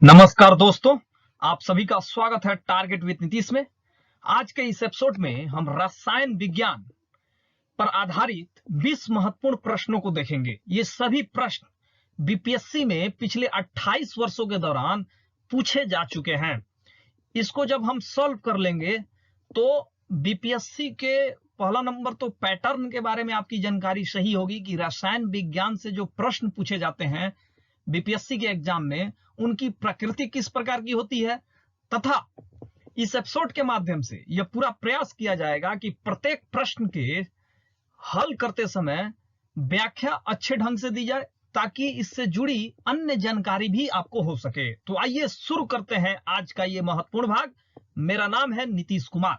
नमस्कार दोस्तों, आप सभी का स्वागत है टारगेट विद नीतीश में। आज के इस एपिसोड में हम रसायन विज्ञान पर आधारित 20 महत्वपूर्ण प्रश्नों को देखेंगे। ये सभी प्रश्न बीपीएससी में पिछले 28 वर्षों के दौरान पूछे जा चुके हैं। इसको जब हम सॉल्व कर लेंगे तो बीपीएससी के पहला नंबर तो पैटर्न के बारे में आपकी जानकारी सही होगी कि रसायन विज्ञान से जो प्रश्न पूछे जाते हैं बीपीएससी के एग्जाम में उनकी प्रकृति किस प्रकार की होती है, तथा इस एपिसोड के माध्यम से यह पूरा प्रयास किया जाएगा कि प्रत्येक प्रश्न के हल करते समय व्याख्या अच्छे ढंग से दी जाए ताकि इससे जुड़ी अन्य जानकारी भी आपको हो सके। तो आइए शुरू करते हैं आज का ये महत्वपूर्ण भाग। मेरा नाम है नीतीश कुमार।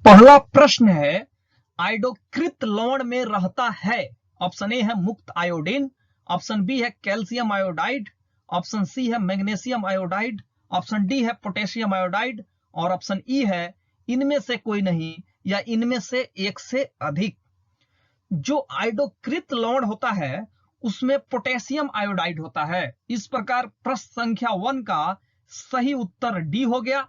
पहला प्रश्न है, आयोडोकृत लवण में रहता है। ऑप्शन ए है मुक्त आयोडीन, ऑप्शन बी है कैल्शियम आयोडाइड, ऑप्शन सी है मैग्नीशियम आयोडाइड, ऑप्शन डी है पोटेशियम आयोडाइड और ऑप्शन ई है इनमें से कोई नहीं या इनमें से एक से अधिक। जो आयोडोकृत लवण होता है उसमें पोटेशियम आयोडाइड होता है। इस प्रकार प्रश्न संख्या 1 का सही उत्तर डी हो गया।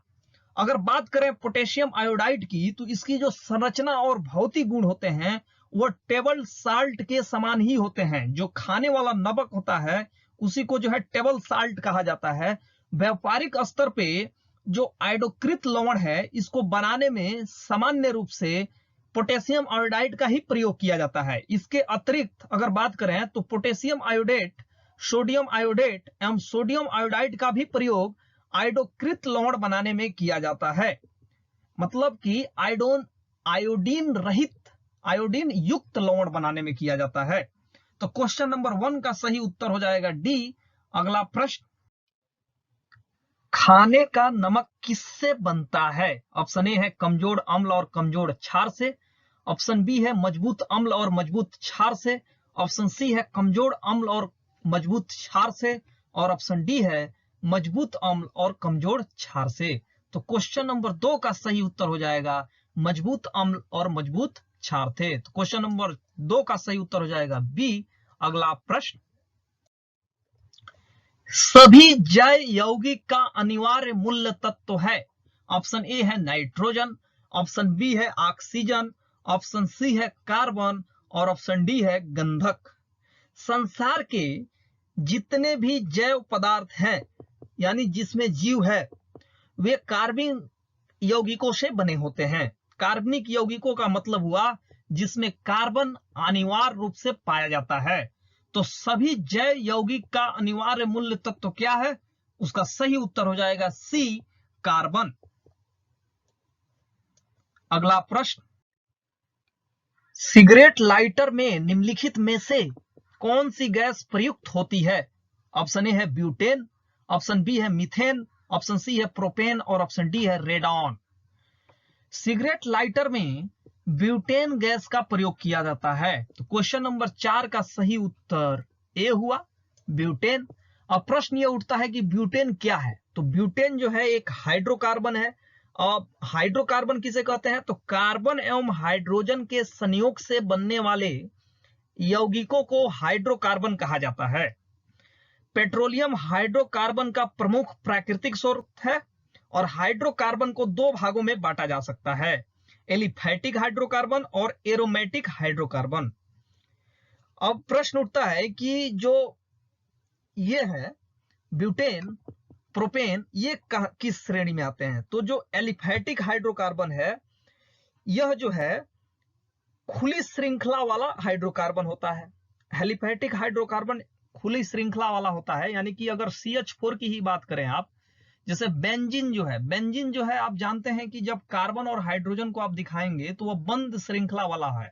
अगर बात करें पोटेशियम आयोडाइड की तो इसकी जो संरचना और भौतिक गुण होते हैं वो टेबल साल्ट के समान ही होते हैं। जो खाने वाला नमक होता है उसी को जो है टेबल साल्ट कहा जाता है। व्यापारिक स्तर पे जो आयोडोकृत लवण है इसको बनाने में सामान्य रूप से पोटेशियम आयोडाइड का ही प्रयोग किया जाता है। इसके अतिरिक्त अगर बात करें तो पोटेशियम आयोडेट, सोडियम आयोडेट एवं सोडियम आयोडाइड का भी प्रयोग आयोडोकृत लवण बनाने में किया जाता है। मतलब कि आयोडीन रहित, आयोडीन युक्त लवण बनाने में किया जाता है। तो क्वेश्चन नंबर 1 का सही उत्तर हो जाएगा डी। अगला प्रश्न, खाने का नमक किससे बनता है? ऑप्शन ए है कमजोर अम्ल और कमजोर क्षार से, ऑप्शन बी है मजबूत अम्ल और मजबूत क्षार से, ऑप्शन सी है कमजोर अम्ल और मजबूत क्षार से और ऑप्शन डी है मजबूत अम्ल और कमजोर क्षार से। तो क्वेश्चन नंबर 2 का सही उत्तर हो जाएगा मजबूत अम्ल और मजबूत क्षार थे। तो क्वेश्चन नंबर 2 का सही उत्तर हो जाएगा बी। अगला प्रश्न, सभी जैव यौगिक का अनिवार्य मूल तत्व है। ऑप्शन ए है नाइट्रोजन, ऑप्शन बी है ऑक्सीजन, ऑप्शन सी है कार्बन और ऑप्शन डी है गंधक। संसार के जितने भी जैव पदार्थ हैं यानी जिसमें जीव है वे कार्बनिक यौगिकों से बने होते हैं। कार्बनिक यौगिकों का मतलब हुआ जिसमें कार्बन अनिवार्य रूप से पाया जाता है। तो सभी जैव यौगिक का अनिवार्य मूल तत्व क्या है? उसका सही उत्तर हो जाएगा सी, कार्बन। अगला प्रश्न, सिगरेट लाइटर में निम्नलिखित में से कौन सी गैस प्रयुक्त होती है? ऑप्शन ए है ब्यूटेन, ऑप्शन बी है मीथेन, ऑप्शन सी है प्रोपेन और ऑप्शन डी है रेडॉन। सिगरेट लाइटर में ब्यूटेन गैस का प्रयोग किया जाता है। तो क्वेश्चन नंबर 4 का सही उत्तर ए हुआ, ब्यूटेन। अब प्रश्न यह उठता है कि ब्यूटेन क्या है? तो ब्यूटेन जो है एक हाइड्रोकार्बन है। अब हाइड्रोकार्बन किसे कहते हैं? तो कार्बन एवं हाइड्रोजन के संयोग से बनने वाले यौगिकों को हाइड्रोकार्बन कहा जाता है। पेट्रोलियम हाइड्रोकार्बन का प्रमुख प्राकृतिक स्रोत है और हाइड्रोकार्बन को 2 भागों में बांटा जा सकता है, एलिफैटिक हाइड्रोकार्बन और एरोमेटिक हाइड्रोकार्बन। अब प्रश्न उठता है कि जो ये है ब्यूटेन, प्रोपेन, ये किस श्रेणी में आते हैं? तो जो एलिफैटिक हाइड्रोकार्बन है यह जो है खुली श्रृंखला वाला हाइड्रोकार्बन होता है। एलिफैटिक हाइड्रोकार्बन खुली श्रृंखला वाला होता है, यानी कि अगर CH4 की ही बात करें आप, जैसे बेंजीन जो है आप जानते हैं कि जब कार्बन और हाइड्रोजन को आप दिखाएंगे तो वह बंद श्रृंखला वाला है,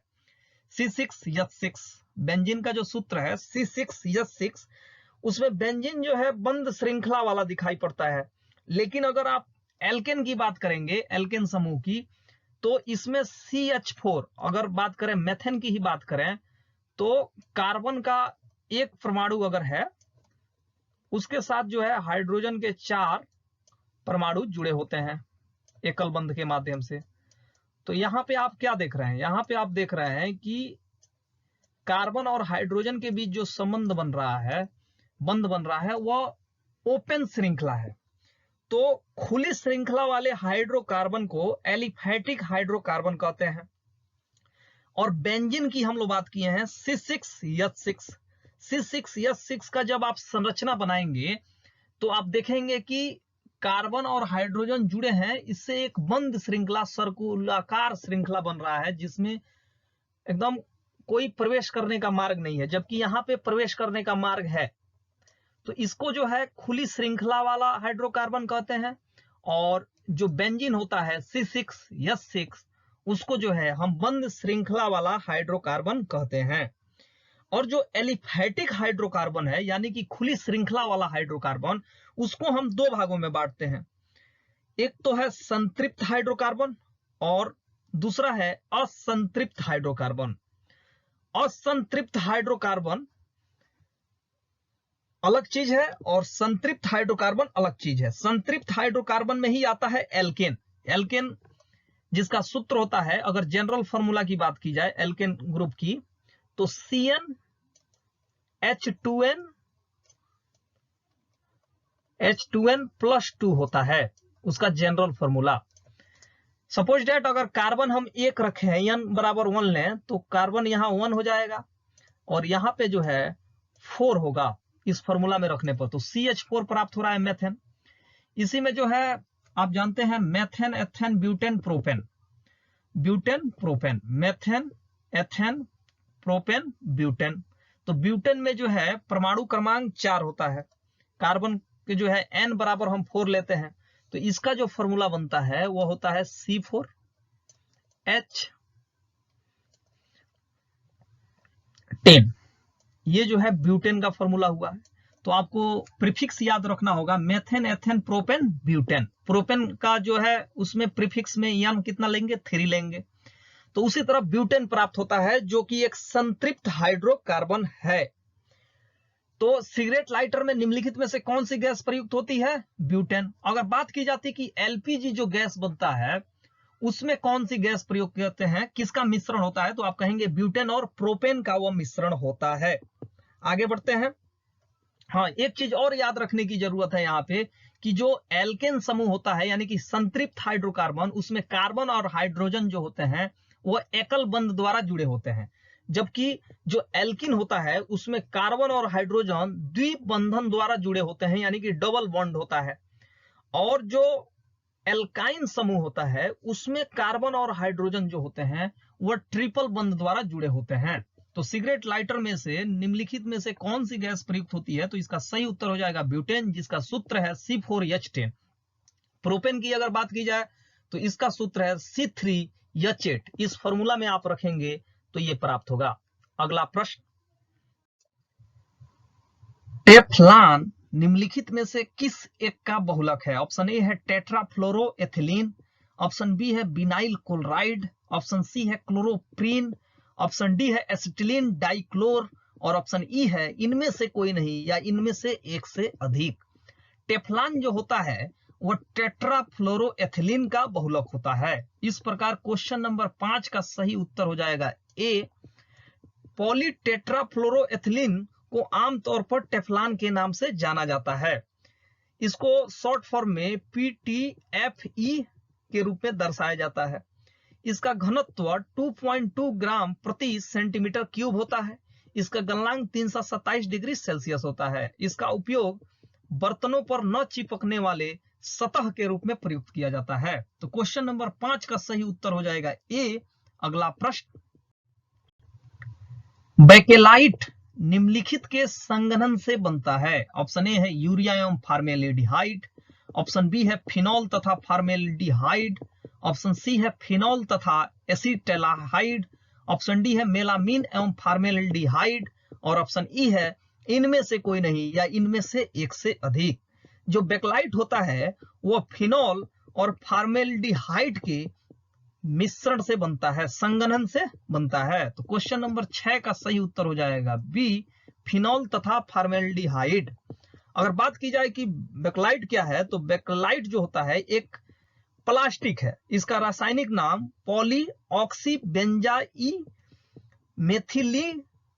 C6H6। बेंजीन का जो सूत्र है C6H6, उसमें बेंजीन जो है बंद श्रृंखला वाला दिखाई पड़ता है। लेकिन अगर आप एल्केन की बात करेंगे, एल्केन समूह की, तो इसमें CH4, अगर बात करें मेथेन की ही बात करें तो कार्बन का एक परमाणु अगर है उसके साथ जो है हाइड्रोजन के 4 परमाणु जुड़े होते हैं एकल बंध के माध्यम से। तो यहां पे आप क्या देख रहे हैं? यहां पे आप देख रहे हैं कि कार्बन और हाइड्रोजन के बीच जो संबंध बन रहा है वह ओपन श्रृंखला है। तो खुली श्रृंखला वाले हाइड्रोकार्बन को एलिफैटिक हाइड्रोकार्बन कहते हैं। और बेंजीन की हम लोग बात किए हैं C6H6। C6H6 का जब आप संरचना बनाएंगे तो आप देखेंगे कि कार्बन और हाइड्रोजन जुड़े हैं, इससे एक बंद श्रृंखला, सर्कुलाकार श्रृंखला बन रहा है जिसमें एकदम कोई प्रवेश करने का मार्ग नहीं है, जबकि यहां पे प्रवेश करने का मार्ग है। तो इसको जो है खुली श्रृंखला वाला हाइड्रोकार्बन कहते हैं। और जो बेंजीन होता है C6H6 उसको जो है हम बंद श्रृंखला वाला हाइड्रोकार्बन कहते हैं। और जो एलिफैटिक हाइड्रोकार्बन है यानी कि खुली श्रृंखला वाला हाइड्रोकार्बन, उसको हम दो भागों में बांटते हैं। एक तो है संतृप्त हाइड्रोकार्बन और दूसरा है असंतृप्त हाइड्रोकार्बन। असंतृप्त हाइड्रोकार्बन अलग चीज है और संतृप्त हाइड्रोकार्बन अलग चीज है। संतृप्त हाइड्रोकार्बन में ही आता है एल्केन। एल्केन जिसका सूत्र होता है, अगर जनरल फॉर्मूला की बात की जाए एल्केन ग्रुप की, तो CnH2n +2 होता है उसका जनरल फॉर्मूला। सपोज डेट अगर कार्बन हम एक रखे हैं, n बराबर 1 लें, तो कार्बन यहां 1 हो जाएगा और यहां पे जो है 4 होगा इस फॉर्मूला में रखने पर, तो CH4 प्राप्त हो रहा है मेथेन। इसी में जो है आप जानते हैं methane, ethane, butane, propane. Butane, propane, methane, ethane, propane, butane. तो ब्यूटेन में जो है परमाणु क्रमांक 4 होता है। कार्बन के जो है n बराबर हम 4 लेते हैं, तो इसका जो फॉर्मूला बनता है वो होता है C4H10। ये जो है ब्यूटेन का फॉर्मूला हुआ है। तो आपको प्रीफिक्स याद रखना होगा, methane, ethane, propane, butane. Propane का जो है उसमें प्रीफिक्स में n कितना लेंगे, 3 लेंगे। तो उसी तरह ब्यूटेन प्राप्त होता है जो कि एक संतृप्त हाइड्रोकार्बन है। तो सिगरेट लाइटर में निम्नलिखित में से कौन सी गैस प्रयुक्त होती है, ब्यूटेन। अगर बात की जाती कि एलपीजी जो गैस बनता है उसमें कौन सी गैस प्रयोग करते हैं, किसका मिश्रण होता है, तो आप कहेंगे ब्यूटेन और प्रोपेन का वह मिश्रण होता है। आगे बढ़ते हैं। हाँ, एक चीज और याद रखने की जरूरत है यहाँ पे कि जो एल्केन समूह होता है यानी कि संतृप्त हाइड्रोकार्बन, उसमें कार्बन और हाइड्रोजन जो होते हैं वह एकल बंध द्वारा जुड़े होते हैं, जबकि जो एल्किन होता है उसमें कार्बन और हाइड्रोजन द्विबंधन द्वारा जुड़े होते हैं यानी कि डबल बॉन्ड होता है। और जो एल्काइन समूह होता है उसमें कार्बन और हाइड्रोजन जो होते हैं वह ट्रिपल बंध द्वारा जुड़े होते हैं। तो सिगरेट लाइटर में से निम्नलिखित में से कौन सी गैस प्रयुक्त होती है, तो इसका सही उत्तर हो जाएगा ब्यूटेन, जिसका सूत्र है C4H10। प्रोपेन की अगर बात की जाए तो इसका सूत्र है C3H8। इस फॉर्मूला में आप रखेंगे तो ये प्राप्त होगा। अगला प्रश्न, टेफ्लॉन निम्नलिखित में से किस एक का बहुलक है। ऑप्शन ए है टेट्राफ्लोरोएथिलीन, ऑप्शन बी है विनाइल क्लोराइड, ऑप्शन सी है क्लोरोप्रीन, ऑप्शन डी है एसिटिलीन डाइक्लोर और ऑप्शन ई है इनमें से कोई नहीं या इनमें से एक से अधिक। टेफ्लॉन जो होता है वह टेट्राफ्लोरोएथिलीन का बहुलक होता है। इस प्रकार क्वेश्चन नंबर 5 का सही उत्तर हो जाएगा ए। पॉलीटेट्राफ्लोरोएथिलीन को आमतौर पर टेफ्लॉन के नाम से जाना जाता है। इसको शॉर्ट फॉर्म में PTFE के रूप में दर्शाया जाता है। इसका घनत्व 2.2 ग्राम प्रति सेंटीमीटर क्यूब होता है। इसका गलनांक 327 डिग्री सेल्सियस होता है। इसका उपयोग बर्तनों पर न चिपकने वाले सतह के रूप में प्रयुक्त किया जाता है। तो क्वेश्चन नंबर 5 का सही उत्तर हो जाएगा ए। अगला प्रश्न, बेकेलाइट निम्नलिखित के संघनन से बनता है। ऑप्शन ए है यूरिया एवं फार्मेल्डिहाइड, ऑप्शन बी है फिनॉल तथा फार्मेल्डिहाइड, ऑप्शन सी है फिनॉल तथा एसीटैल्डिहाइड, ऑप्शन डी है मेलामीन एवं फार्मेल्डिहाइड और ऑप्शन ई है इनमें से कोई नहीं या इनमें से एक से अधिक। जो बेकेलाइट होता है वह फिनॉल और फार्मेल्डिहाइड के मिश्रण से बनता है, संघनन से बनता है। तो क्वेश्चन नंबर 6 का सही उत्तर हो जाएगा बी, फिनॉल तथा फार्मेल्डिहाइड। अगर बात की जाए कि बेकेलाइट क्या है, तो बेकेलाइट जो होता है एक प्लास्टिक है। इसका रासायनिक नाम पॉलीऑक्सीबेंजाई मेथिली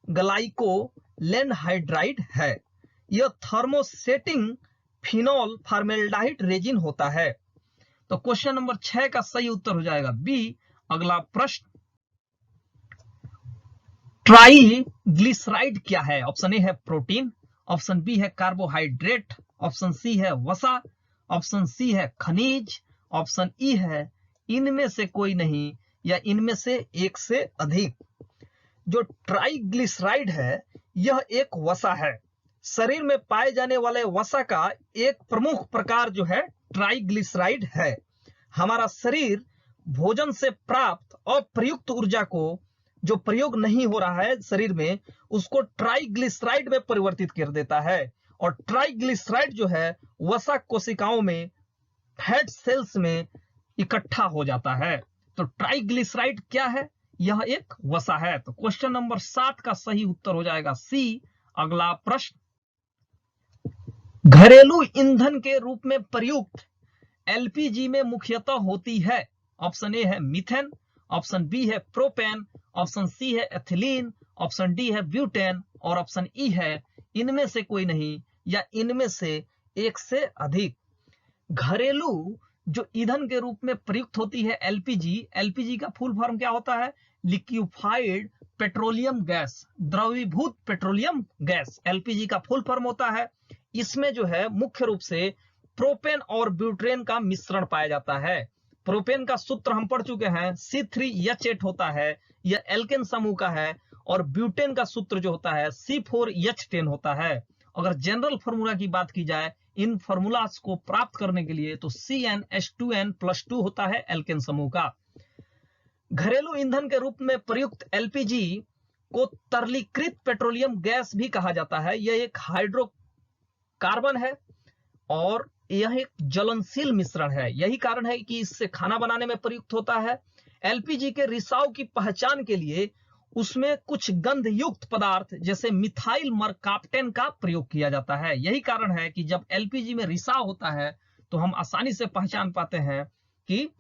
ग्लाइकोलेनहाइड्राइड है। यह थर्मोसेटिंग फिनोल फॉर्मेल्डिहाइड रेजिन होता है। तो क्वेश्चन नंबर 6 का सही उत्तर हो जाएगा बी। अगला प्रश्न, ट्राइग्लिसराइड क्या है? ऑप्शन ए है प्रोटीन, ऑप्शन बी है कार्बोहाइड्रेट, ऑप्शन सी है वसा, ऑप्शन सी है खनिज, ऑप्शन ई है इनमें से कोई नहीं या इनमें से एक से अधिक। जो ट्राइग्लिसराइड है यह एक वसा है। शरीर में पाए जाने वाले वसा का एक प्रमुख प्रकार जो है ट्राइग्लिसराइड है। हमारा शरीर भोजन से प्राप्त अप्रयुक्त ऊर्जा को, जो प्रयोग नहीं हो रहा है शरीर में, उसको ट्राइग्लिसराइड में परिवर्तित कर देता है। और ट्राइग्लिसराइड जो है वसा कोशिकाओं में, फैट सेल्स में इकट्ठा हो जाता है। तो ट्राइग्लिसराइड क्या है? यह एक वसा है। तो क्वेश्चन नंबर 7 का सही उत्तर हो जाएगा सी। अगला प्रश्न, घरेलू ईंधन के रूप में प्रयुक्त एलपीजी में मुख्यतः होती है। ऑप्शन ए है मीथेन, ऑप्शन बी है प्रोपेन, ऑप्शन सी है एथिलीन, ऑप्शन डी है ब्यूटेन और ऑप्शन ई है इनमें से कोई नहीं या इनमें से एक से अधिक। घरेलू जो ईंधन के रूप में प्रयुक्त होती है एलपीजी, एलपीजी का फुल फॉर्म क्या होता है? लिक्विफाइड पेट्रोलियम गैस, द्रवीभूत पेट्रोलियम गैस एलपीजी का फुल फॉर्म होता है। इसमें जो है मुख्य रूप से प्रोपेन और ब्यूटेन का मिश्रण पाया जाता है। प्रोपेन का सूत्र हम पढ़ चुके हैं, C3H8 होता है, यह एल्केन समूह का है। और ब्यूटेन का सूत्र जो होता है C4H10 होता है। अगर जनरल फॉर्मूला की बात की जाए इन फॉर्मूलास को प्राप्त करने के लिए तो CnH2n+2 होता है एल्केन समूह का। घरेलू ईंधन के रूप में प्रयुक्त एलपीजी को तरलीकृत पेट्रोलियम गैस भी कहा जाता है। यह एक हाइड्रोकार्बन है और यह एक जलनशील मिश्रण है। यही कारण है कि इससे खाना बनाने में प्रयुक्त होता है। एलपीजी के रिसाव की पहचान के लिए उसमें कुछ गंध युक्त पदार्थ जैसे मिथाइल मरकाप्टेन का प्रयोग किया जाता है। यही कारण है कि जब एलपीजी में रिसाव होता है तो हम आसानी से पहचान पाते हैं कि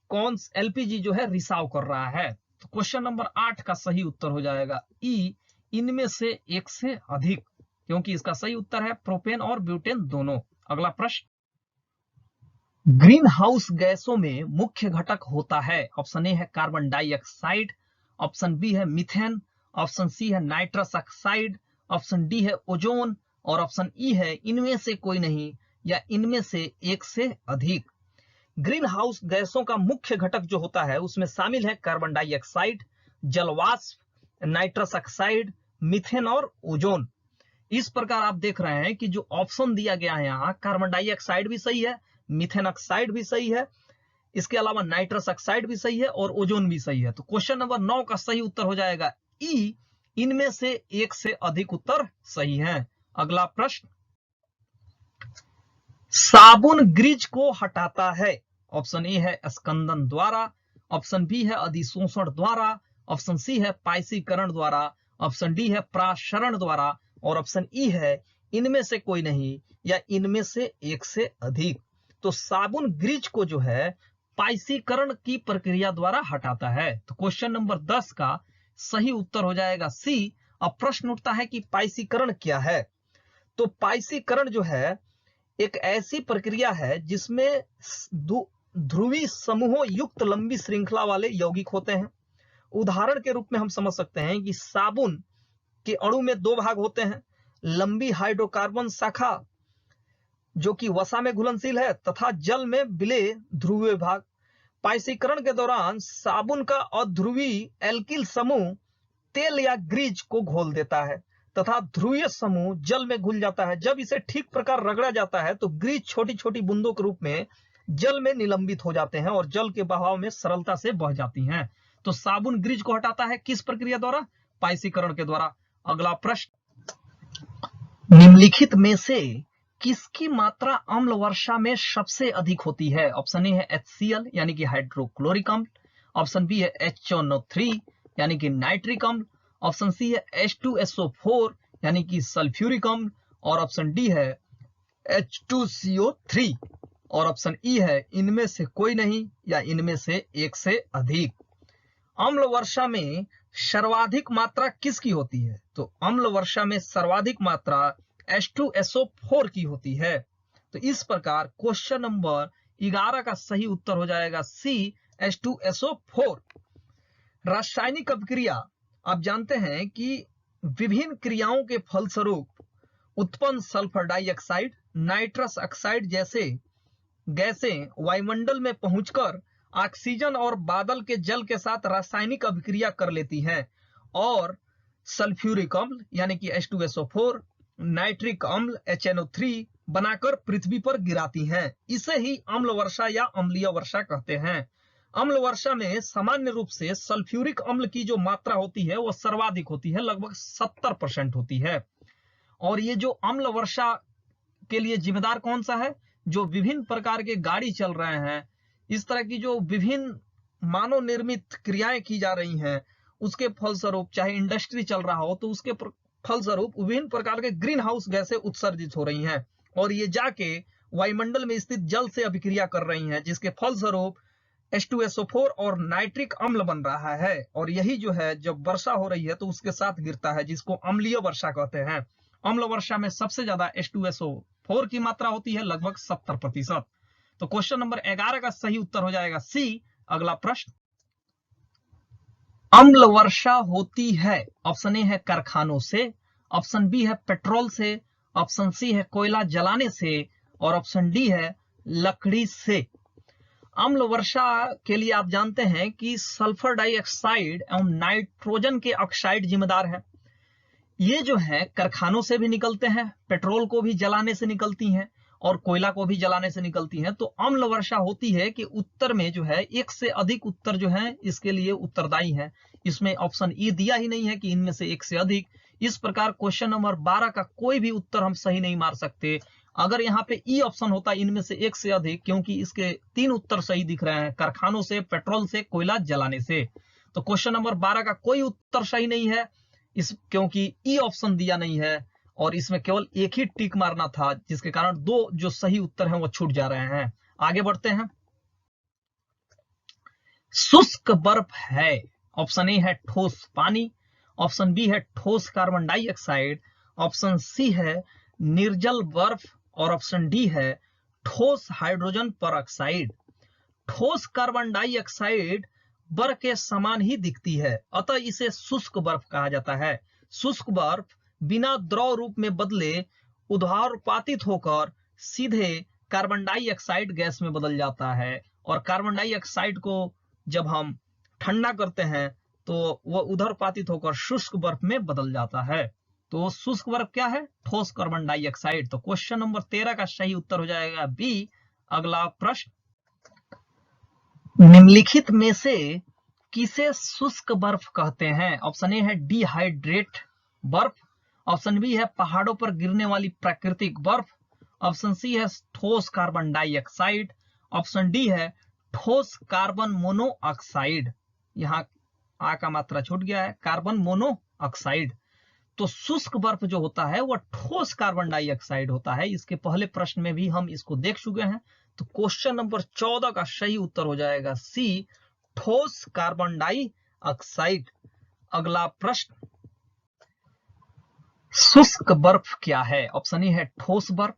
कौन एलपीजी जो है रिसाव कर रहा है। तो क्वेश्चन नंबर 8 का सही उत्तर हो जाएगा ई, इनमें से एक से अधिक, क्योंकि इसका सही उत्तर है प्रोपेन और ब्यूटेन दोनों। अगला प्रश्न, ग्रीन हाउस गैसों में मुख्य घटक होता है। ऑप्शन ए है कार्बन डाइऑक्साइड, ऑप्शन बी है मीथेन, ऑप्शन सी है नाइट्रस ऑक्साइड, ऑप्शन डी है ओजोन और ऑप्शन ई है इनमें से कोई नहीं या इनमें से एक से अधिक। ग्रीन हाउस गैसों का मुख्य घटक जो होता है उसमें शामिल है कार्बन डाइऑक्साइड, जलवाष्प, नाइट्रस ऑक्साइड, मीथेन और ओजोन। इस प्रकार आप देख रहे हैं कि जो ऑप्शन दिया गया है यहाँ, कार्बन डाइऑक्साइड भी सही है, मीथेन ऑक्साइड भी सही है, इसके अलावा नाइट्रस ऑक्साइड भी सही है और ओजोन भी सही है। तो क्वेश्चन नंबर 9 का सही उत्तर हो जाएगा ई, इनमें से एक से अधिक उत्तर सही है। अगला प्रश्न, साबुन ग्रीज को हटाता है। ऑप्शन ए है स्कंदन द्वारा, ऑप्शन बी है अधिशोषण द्वारा, ऑप्शन सी है पाइसीकरण द्वारा, ऑप्शन डी है प्राशरण द्वारा और ऑप्शन ई है इनमें से कोई नहीं या इनमें से एक से अधिक। तो साबुन ग्रीज को जो है पाइसीकरण की प्रक्रिया द्वारा हटाता है। तो क्वेश्चन नंबर 10 का सही उत्तर हो जाएगा सी। अब प्रश्न उठता है कि पाइसीकरण क्या है? तो पाइसीकरण जो है एक ऐसी प्रक्रिया है जिसमें ध्रुवीय समूहों युक्त लंबी श्रृंखला वाले यौगिक होते हैं। उदाहरण के रूप में हम समझ सकते हैं कि साबुन के अणु में 2 भाग होते हैं, लंबी हाइड्रोकार्बन शाखा जो कि वसा में घुलनशील है तथा जल में विलेय ध्रुवीय भाग। पाइसीकरण के दौरान साबुन का अध्रुवीय एल्किल समूह तेल या ग्रीज को घोल देता है तथा ध्रुवीय समूह जल में घुल जाता है। जब इसे ठीक प्रकार रगड़ा जाता है तो ग्रीज छोटी छोटी बूंदों के रूप में जल में निलंबित हो जाते हैं और जल के बहाव में सरलता से बह जाती हैं। तो साबुन ग्रीज को हटाता है किस प्रक्रिया द्वारा? पाइसीकरण के द्वारा। अगला प्रश्न, निम्नलिखित में से किसकी मात्रा अम्ल वर्षा में सबसे अधिक होती है? ऑप्शन ए है HCl यानी कि हाइड्रोक्लोरिक अम्ल, ऑप्शन बी है HNO3 यानी कि नाइट्रिक अम्ल, ऑप्शन सी है H2SO4 यानी कि सल्फ्यूरिक अम्ल और ऑप्शन डी है H2CO3 और ऑप्शन ई है इनमें से कोई नहीं या इनमें से एक से अधिक। अम्ल वर्षा में सर्वाधिक मात्रा किसकी होती है? तो अम्ल वर्षा में सर्वाधिक मात्रा H2SO4 की होती है। तो इस प्रकार क्वेश्चन नंबर 11 का सही उत्तर हो जाएगा सी, H2SO4। रासायनिक अभिक्रिया, आप जानते हैं कि विभिन्न क्रियाओं के फलस्वरूप उत्पन्न सल्फर डाइऑक्साइड, नाइट्रस ऑक्साइड जैसे गैसें वायुमंडल में पहुंचकर ऑक्सीजन और बादल के जल के साथ रासायनिक अभिक्रिया कर लेती हैं और सल्फ्यूरिक अम्ल यानी कि H2SO4, नाइट्रिक अम्ल HNO3 बनाकर पृथ्वी पर गिराती हैं। इसे ही अम्ल वर्षा या अम्लीय वर्षा कहते हैं। अम्ल वर्षा में सामान्य रूप से सल्फ्यूरिक अम्ल की जो मात्रा होती है वो सर्वाधिक होती है, लगभग 70% होती है। और ये जो अम्ल वर्षा के लिए जिम्मेदार कौन सा है? जो विभिन्न प्रकार के गाड़ी चल रहे हैं, इस तरह की जो विभिन्न मानव निर्मित क्रियाएं की जा रही हैं, उसके फलस्वरूप, चाहे इंडस्ट्री चल रहा हो तो उसके फलस्वरूप विभिन्न प्रकार के ग्रीन हाउस गैसें उत्सर्जित हो रही हैं और ये जाके वायुमंडल में स्थित जल से अभिक्रिया कर रही हैं, जिसके फलस्वरूप H2SO4 और नाइट्रिक अम्ल बन रहा है। और यही जो है जब वर्षा हो रही है तो उसके साथ गिरता है, जिसको अम्लीय वर्षा कहते हैं। अम्ल वर्षा में सबसे ज्यादा H2SO4 की मात्रा होती है, लगभग 70%। तो क्वेश्चन नंबर 11 का सही उत्तर हो जाएगा सी। अगला प्रश्न, अम्ल वर्षा होती है, ऑप्शन ए है कारखानों से, ऑप्शन बी है पेट्रोल से, ऑप्शन सी है कोयला जलाने से और ऑप्शन डी है लकड़ी से। अम्ल वर्षा के लिए आप जानते हैं कि सल्फर डाइऑक्साइड एवं नाइट्रोजन के ऑक्साइड जिम्मेदार है। ये जो है कारखानों से भी निकलते हैं, पेट्रोल को भी जलाने से निकलती हैं और कोयला को भी जलाने से निकलती हैं। तो अम्ल वर्षा होती है कि उत्तर में जो है एक से अधिक उत्तर जो है इसके लिए उत्तरदायी है। इसमें ऑप्शन ई दिया ही नहीं है कि इनमें से एक से अधिक। इस प्रकार क्वेश्चन नंबर 12 का कोई भी उत्तर हम सही नहीं मार सकते। अगर यहाँ पे ई ऑप्शन होता इनमें से एक से अधिक, क्योंकि इसके 3 उत्तर सही दिख रहे हैं, कारखानों से, पेट्रोल से, कोयला जलाने से। तो क्वेश्चन नंबर 12 का कोई उत्तर सही नहीं है क्योंकि ई ऑप्शन दिया नहीं है और इसमें केवल एक ही टिक मारना था, जिसके कारण 2 जो सही उत्तर हैं वो छूट जा रहे हैं। आगे बढ़ते हैं। शुष्क बर्फ है, ऑप्शन ए है ठोस पानी, ऑप्शन बी है ठोस कार्बन डाइऑक्साइड, ऑप्शन सी है निर्जल बर्फ और ऑप्शन डी है ठोस हाइड्रोजन परऑक्साइड। ठोस कार्बन डाइऑक्साइड बर्फ के समान ही दिखती है, अतः इसे शुष्क बर्फ कहा जाता है। शुष्क बर्फ बिना द्रव रूप में बदले उद्वारपातित होकर सीधे कार्बन डाइऑक्साइड गैस में बदल जाता है और कार्बन डाइऑक्साइड को जब हम ठंडा करते हैं तो वह उद्वारपातित होकर शुष्क बर्फ में बदल जाता है। तो शुष्क बर्फ क्या है? ठोस कार्बन डाइऑक्साइड। तो क्वेश्चन नंबर 13 का सही उत्तर हो जाएगा बी। अगला प्रश्न, निम्नलिखित में से किसे शुष्क बर्फ कहते हैं? ऑप्शन ए है डिहाइड्रेट बर्फ, ऑप्शन बी है पहाड़ों पर गिरने वाली प्राकृतिक बर्फ, ऑप्शन सी है ठोस कार्बन डाइऑक्साइड, ऑप्शन डी है ठोस कार्बन मोनोऑक्साइड। यहाँ आ का मात्रा छूट गया है, कार्बन मोनोऑक्साइड। तो शुष्क बर्फ जो होता है वह ठोस कार्बन डाइऑक्साइड होता है। इसके पहले प्रश्न में भी हम इसको देख चुके हैं। तो क्वेश्चन नंबर 14 का सही उत्तर हो जाएगा सी, ठोस कार्बन डाइऑक्साइड। अगला प्रश्न, शुष्क बर्फ क्या है? ऑप्शन ए है ठोस बर्फ,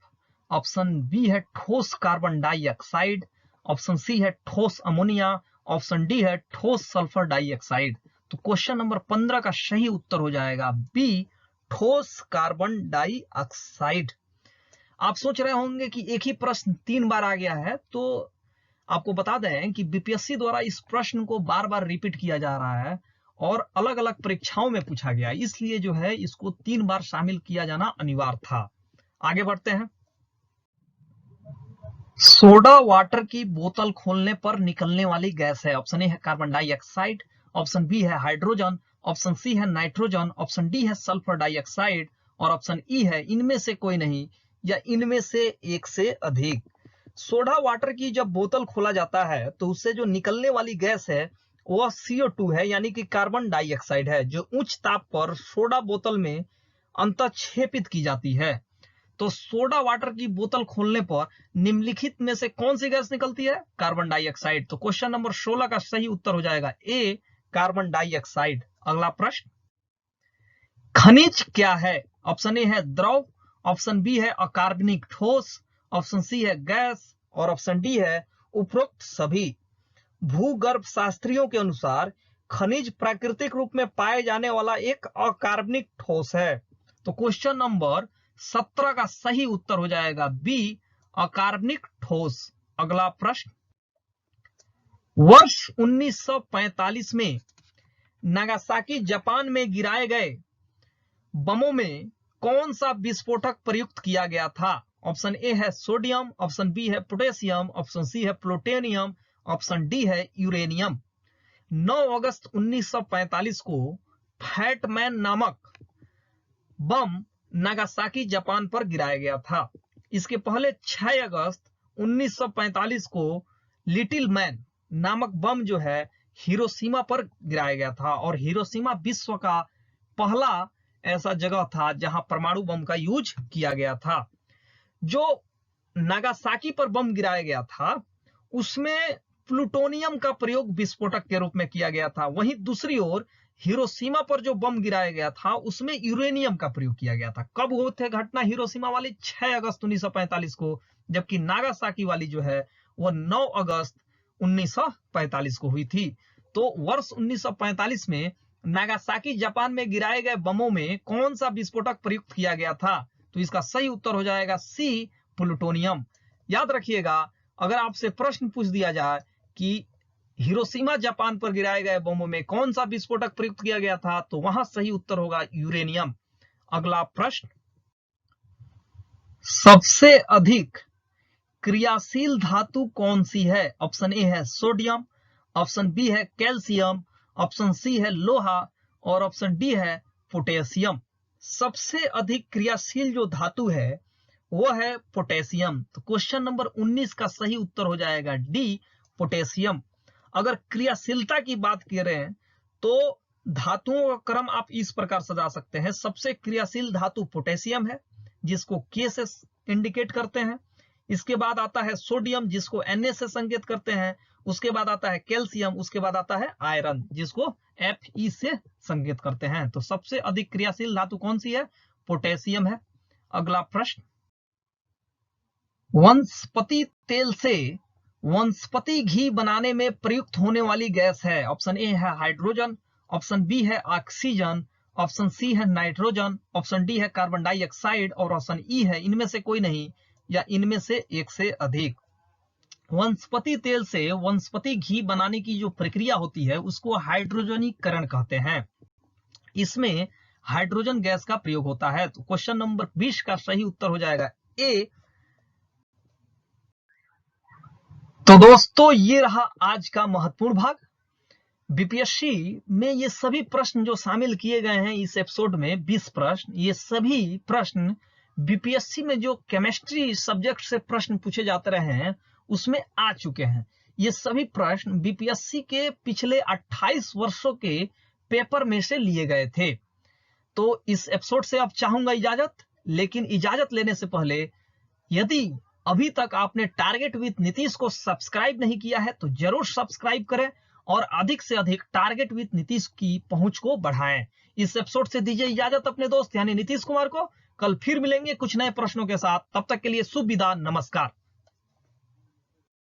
ऑप्शन बी है ठोस कार्बन डाइऑक्साइड, ऑप्शन सी है ठोस अमोनिया, ऑप्शन डी है ठोस सल्फर डाइऑक्साइड। तो क्वेश्चन नंबर 15 का सही उत्तर हो जाएगा बी, ठोस कार्बन डाइऑक्साइड। आप सोच रहे होंगे कि एक ही प्रश्न 3 बार आ गया है, तो आपको बता दें कि बीपीएससी द्वारा इस प्रश्न को बार बार रिपीट किया जा रहा है और अलग अलग परीक्षाओं में पूछा गया, इसलिए जो है इसको 3 बार शामिल किया जाना अनिवार्य था। आगे बढ़ते हैं। सोडा वाटर की बोतल खोलने पर निकलने वाली गैस है। ऑप्शन ए है कार्बन डाइऑक्साइड, ऑप्शन बी है हाइड्रोजन, ऑप्शन सी है नाइट्रोजन, ऑप्शन डी है सल्फर डाइऑक्साइड और ऑप्शन ई है इनमें से कोई नहीं या इनमें से एक से अधिक। सोडा वाटर की जब बोतल खोला जाता है तो उससे जो निकलने वाली गैस है वह CO2 है, यानी कि कार्बन डाइऑक्साइड है, जो उच्च ताप पर सोडा बोतल में अंतःक्षेपित की जाती है। तो सोडा वाटर की बोतल खोलने पर निम्नलिखित में से कौन सी गैस निकलती है? Carbon dioxide. तो क्वेश्चन नंबर 16 का सही उत्तर हो जाएगा ए, कार्बन डाइऑक्साइड। अगला प्रश्न, खनिज क्या है? ऑप्शन ए है द्रव, ऑप्शन बी है अकार्बनिक ठोस, ऑप्शन सी है गैस और ऑप्शन डी है उपरोक्त सभी। भूगर्भ शास्त्रियों के अनुसार खनिज प्राकृतिक रूप में पाए जाने वाला एक अकार्बनिक ठोस है। तो क्वेश्चन नंबर 17 का सही उत्तर हो जाएगा बी, अकार्बनिक ठोस। अगला प्रश्न, वर्ष 1945 में नागासाकी जापान में गिराए गए बमों में कौन सा विस्फोटक प्रयुक्त किया गया था? ऑप्शन ए है सोडियम, ऑप्शन बी है पोटेशियम, ऑप्शन सी है प्लूटोनियम, ऑप्शन डी है यूरेनियम। 9 अगस्त 1945 को फैटमैन नामक बम नागासाकी जापान पर गिराया गया था। इसके पहले 6 अगस्त 1945 को लिटिल मैन नामक बम जो है हिरोशिमा पर गिराया गया था, और हिरोशिमा विश्व का पहला ऐसा जगह था जहां परमाणु बम का यूज किया गया था। जो नागासाकी पर बम गिराया गया था उसमें प्लूटोनियम का प्रयोग विस्फोटक के रूप में किया गया था। वहीं दूसरी ओर हिरोशिमा पर जो बम गिराया गया था उसमें यूरेनियम का प्रयोग किया गया था। कब हुई थी घटना हिरोशिमा वाली? 6 अगस्त 1945 को, जबकि नागासाकी वाली जो है वो 9 अगस्त 1945 को हुई थी। तो वर्ष 1945 में नागासाकी जापान में गिराए गए बमों में कौन सा विस्फोटक प्रयुक्त किया गया था? तो इसका सही उत्तर हो जाएगा सी, प्लूटोनियम। याद रखिएगा, अगर आपसे प्रश्न पूछ दिया जाए कि हिरोशिमा जापान पर गिराए गए बमों में कौन सा विस्फोटक प्रयुक्त किया गया था, तो वहां सही उत्तर होगा यूरेनियम। अगला प्रश्न, सबसे अधिक क्रियाशील धातु कौन सी है? ऑप्शन ए है सोडियम, ऑप्शन बी है कैल्शियम, ऑप्शन सी है लोहा और ऑप्शन डी है पोटेशियम। सबसे अधिक क्रियाशील जो धातु है वो है पोटेशियम। तो क्वेश्चन नंबर 19 का सही उत्तर हो जाएगा डी, पोटेशियम। अगर क्रियाशीलता की बात करें तो धातुओं का क्रम आप इस प्रकार सजा सकते हैं। सबसे क्रियाशील धातु पोटेशियम है जिसको के से इंडिकेट करते हैं। इसके बाद आता है सोडियम जिसको Na से संकेत करते हैं। उसके बाद आता है कैल्शियम, उसके बाद आता है आयरन जिसको Fe से संकेत करते हैं। तो सबसे अधिक क्रियाशील धातु कौन सी है? पोटेशियम है। अगला प्रश्न, वनस्पति तेल से वनस्पति घी बनाने में प्रयुक्त होने वाली गैस है। ऑप्शन ए है हाइड्रोजन, ऑप्शन बी है ऑक्सीजन, ऑप्शन सी है नाइट्रोजन, ऑप्शन डी है कार्बन डाइऑक्साइड और ऑप्शन ई है इनमें से कोई नहीं या इनमें से एक से अधिक। वनस्पति तेल से वनस्पति घी बनाने की जो प्रक्रिया होती है उसको हाइड्रोजनीकरण कहते हैं। इसमें हाइड्रोजन गैस का प्रयोग होता है। तो क्वेश्चन नंबर 20 का सही उत्तर हो जाएगा ए। तो दोस्तों ये रहा आज का महत्वपूर्ण भाग। बीपीएससी में ये सभी प्रश्न जो शामिल किए गए हैं इस एपिसोड में 20 प्रश्न, ये सभी प्रश्न बीपीएससी में जो केमिस्ट्री सब्जेक्ट से प्रश्न पूछे जाते रहे हैं उसमें आ चुके हैं। ये सभी प्रश्न बीपीएससी के पिछले 28 वर्षों के पेपर में से लिए गए थे। तो इस एपिसोड से अब चाहूंगा इजाजत, लेकिन इजाजत लेने से पहले यदि अभी तक आपने टारगेट विद नीतीश को सब्सक्राइब नहीं किया है तो जरूर सब्सक्राइब करें और अधिक से अधिक टारगेट विद नीतीश की पहुंच को बढ़ाएं। इस एपिसोड से दीजिए इजाजत अपने दोस्त यानी नीतीश कुमार को। कल फिर मिलेंगे कुछ नए प्रश्नों के साथ, तब तक के लिए शुभ विदा, नमस्कार।